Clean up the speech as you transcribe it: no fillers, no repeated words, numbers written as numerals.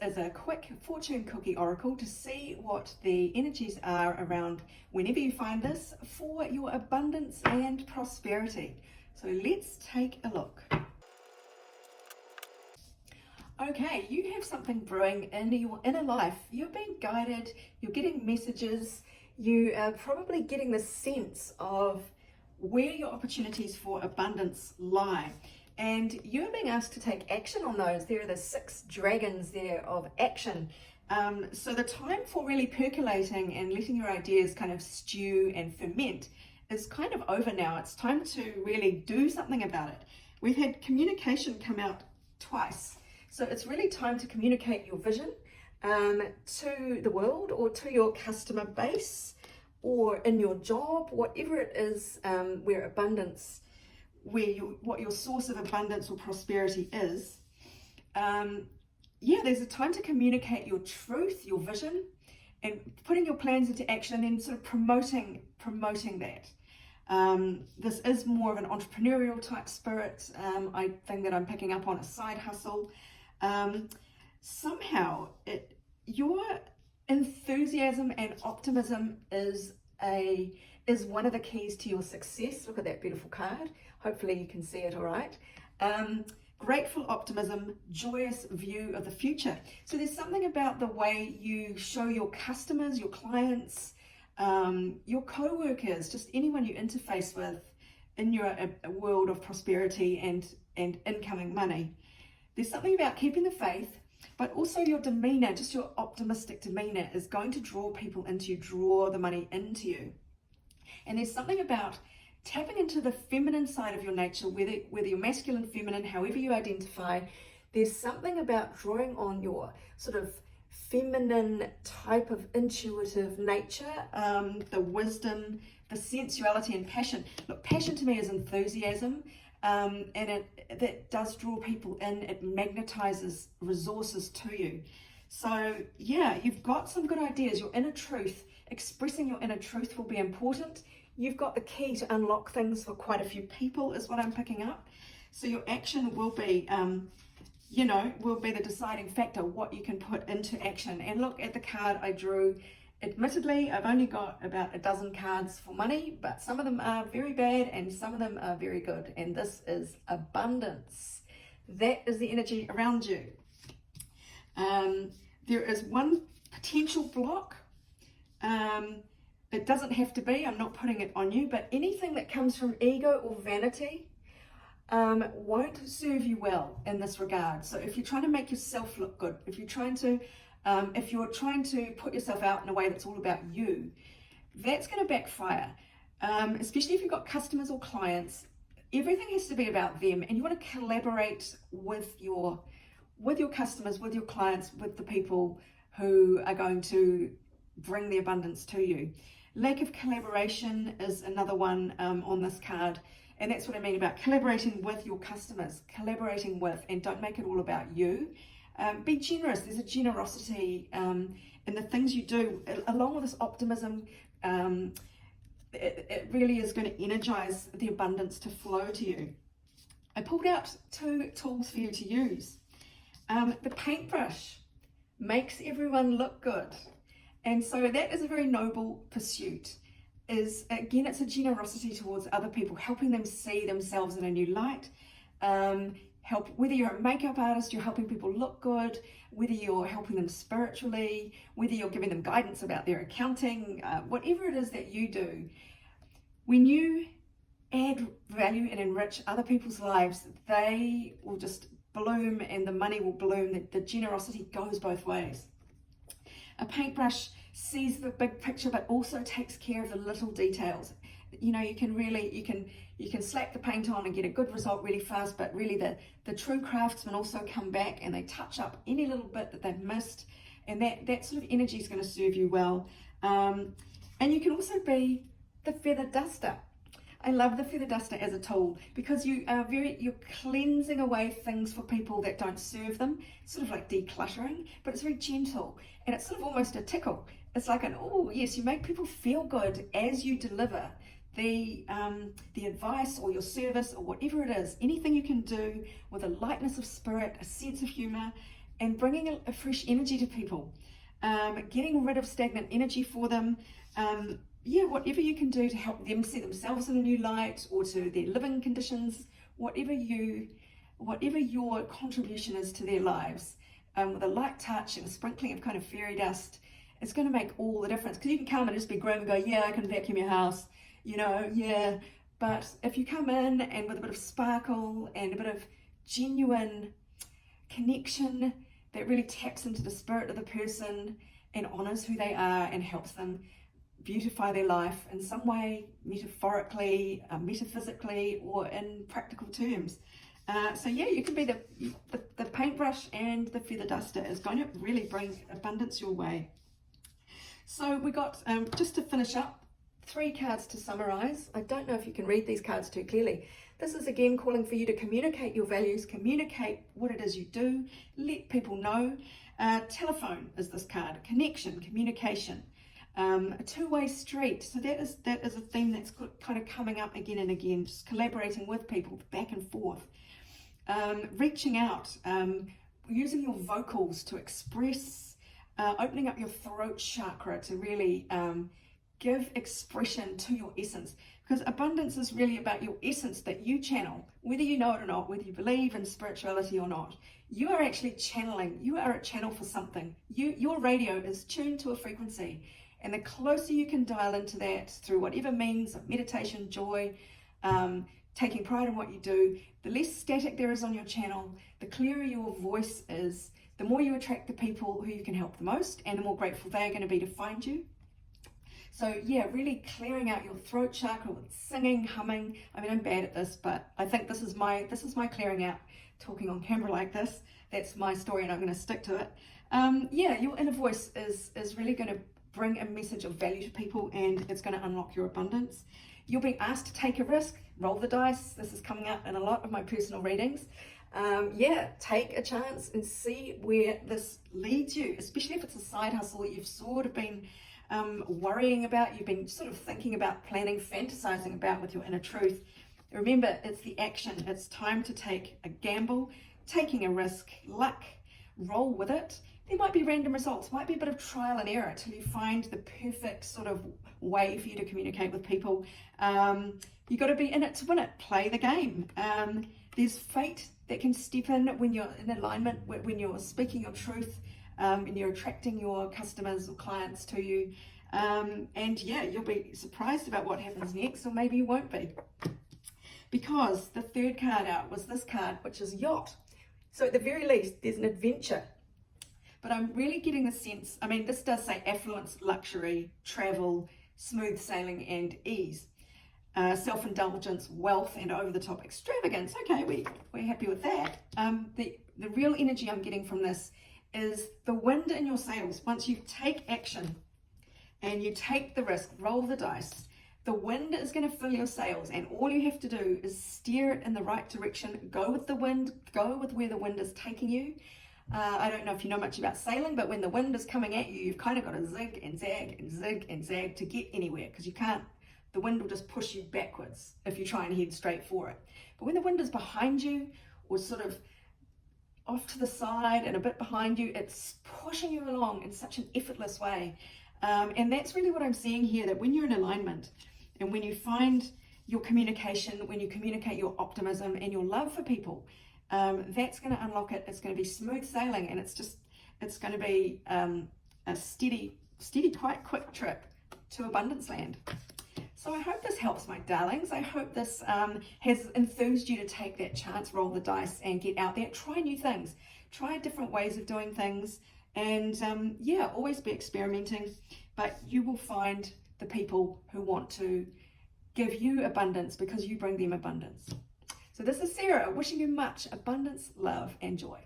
is a quick fortune cookie oracle to see what the energies are around whenever you find this for your abundance and prosperity. So let's take a look. Okay, you have something brewing in your inner life. You're being guided, you're getting messages, you are probably getting the sense of where your opportunities for abundance lie. And you're being asked to take action on those. There are the 6 dragons there of action. So the time for really percolating and letting your ideas kind of stew and ferment is kind of over now. It's time to really do something about it. We've had communication come out twice. So it's really time to communicate your vision to the world or to your customer base or in your job, whatever it is, where abundance, what your source of abundance or prosperity is. There's a time to communicate your truth, your vision, and putting your plans into action and then sort of promoting that. This is more of an entrepreneurial type spirit. I think that I'm picking up on a side hustle. Somehow your enthusiasm and optimism is one of the keys to your success. Look at that beautiful card. Hopefully you can see it all right. Grateful optimism, joyous view of the future. So there's something about the way you show your customers, your clients, your co-workers, just anyone you interface with in your world of prosperity and incoming money. There's something about keeping the faith, but also your demeanor, just your optimistic demeanor is going to draw people into you, draw the money into you. And there's something about tapping into the feminine side of your nature, whether you're masculine, feminine, however you identify. There's something about drawing on your sort of feminine type of intuitive nature, the wisdom, the sensuality and passion. Look, passion to me is enthusiasm. And that does draw people in, it magnetizes resources to you. So yeah, you've got some good ideas. Your inner truth, expressing your inner truth will be important. You've got the key to unlock things for quite a few people is what I'm picking up. So your action will be, will be the deciding factor, what you can put into action. And look at the card I drew. Admittedly, I've only got about a dozen cards for money, but some of them are very bad and some of them are very good. And this is abundance. That is the energy around you. There is one potential block. It doesn't have to be, I'm not putting it on you, but anything that comes from ego or vanity won't serve you well in this regard. So if you're trying to make yourself look good, if you're trying to put yourself out in a way that's all about you, that's going to backfire. Especially if you've got customers or clients, everything has to be about them, and you want to collaborate with your customers, with your clients, with the people who are going to bring the abundance to you. Lack of collaboration is another one on this card, and that's what I mean about collaborating with your customers, and don't make it all about you. Be generous. There's a generosity in the things you do, along with this optimism. It really is going to energize the abundance to flow to you. I pulled out 2 tools for you to use. The paintbrush makes everyone look good. And so that is a very noble pursuit. Again, it's a generosity towards other people, helping them see themselves in a new light. Whether you're a makeup artist, you're helping people look good, whether you're helping them spiritually, whether you're giving them guidance about their accounting, whatever it is that you do, when you add value and enrich other people's lives, they will just bloom and the money will bloom. The generosity goes both ways. A paintbrush sees the big picture but also takes care of the little details. You can slap the paint on and get a good result really fast, but really the true craftsmen also come back and they touch up any little bit that they've missed, and that sort of energy is going to serve you well. And you can also be the feather duster. I love the feather duster as a tool because you're cleansing away things for people that don't serve them. It's sort of like decluttering, but it's very gentle and it's sort of almost a tickle. It's like oh yes, you make people feel good as you deliver the advice or your service or whatever it is. Anything you can do with a lightness of spirit, a sense of humor, and bringing a fresh energy to people, getting rid of stagnant energy for them. Yeah, whatever you can do to help them see themselves in a new light, or to their living conditions, whatever your contribution is to their lives, with a light touch and a sprinkling of kind of fairy dust, it's going to make all the difference. Because you can come and just be grim and go, yeah, I can vacuum your house, you know, yeah. But if you come in and with a bit of sparkle and a bit of genuine connection that really taps into the spirit of the person and honors who they are and helps them beautify their life in some way, metaphorically, metaphysically, or in practical terms. So yeah, you can be the paintbrush and the feather duster is going to really bring abundance your way. So we got, just to finish up, 3 cards to summarize. I don't know if you can read these cards too clearly. This is again calling for you to communicate your values, communicate what it is you do, let people know. Telephone is this card, connection, communication. A two-way street, so that is a theme that's kind of coming up again and again, just collaborating with people back and forth. Reaching out, using your vocals to express, opening up your throat chakra to really give expression to your essence, because abundance is really about your essence that you channel, whether you know it or not, whether you believe in spirituality or not. You are actually channeling, you are a channel for something. Your radio is tuned to a frequency, and the closer you can dial into that through whatever means of meditation, joy, taking pride in what you do, the less static there is on your channel, the clearer your voice is, the more you attract the people who you can help the most, and the more grateful they're going to be to find you. So yeah, really clearing out your throat chakra with singing, humming. I mean, I'm bad at this, but I think this is my clearing out, talking on camera like this. That's my story, and I'm going to stick to it. Yeah, your inner voice is really going to bring a message of value to people, and it's going to unlock your abundance. You're being asked to take a risk, roll the dice. This is coming up in a lot of my personal readings. Yeah, take a chance and see where this leads you, especially if it's a side hustle that you've sort of been worrying about, you've been sort of thinking about, planning, fantasizing about with your inner truth. Remember, it's the action. It's time to take a gamble, taking a risk, luck, roll with it. There might be random results, might be a bit of trial and error till you find the perfect sort of way for you to communicate with people. You've got to be in it to win it. Play the game. There's fate that can step in when you're in alignment, when you're speaking your truth, and you're attracting your customers or clients to you. And yeah, you'll be surprised about what happens next, or maybe you won't be. Because the third card out was this card, which is yacht. So at the very least, there's an adventure. But I'm really getting the sense, I mean, this does say affluence, luxury, travel, smooth sailing, and ease. Self-indulgence, wealth, and over-the-top extravagance. Okay, we're happy with that. The real energy I'm getting from this is the wind in your sails. Once you take action and you take the risk, roll the dice, the wind is going to fill your sails, and all you have to do is steer it in the right direction. Go with the wind, go with where the wind is taking you. I don't know if you know much about sailing, but when the wind is coming at you, you've kind of got to zig and zag and zig and zag to get anywhere, because you can't, the wind will just push you backwards if you try and head straight for it. But when the wind is behind you, or sort of off to the side and a bit behind you, it's pushing you along in such an effortless way. And that's really what I'm seeing here, that when you're in alignment and when you find your communication, when you communicate your optimism and your love for people, that's going to unlock it. It's going to be smooth sailing, and it's going to be a steady, quite quick trip to abundance land. So I hope this helps, my darlings. I hope this has enthused you to take that chance, roll the dice, and get out there. Try new things. Try different ways of doing things. And yeah, always be experimenting. But you will find the people who want to give you abundance because you bring them abundance. So this is Sarah, wishing you much abundance, love, and joy.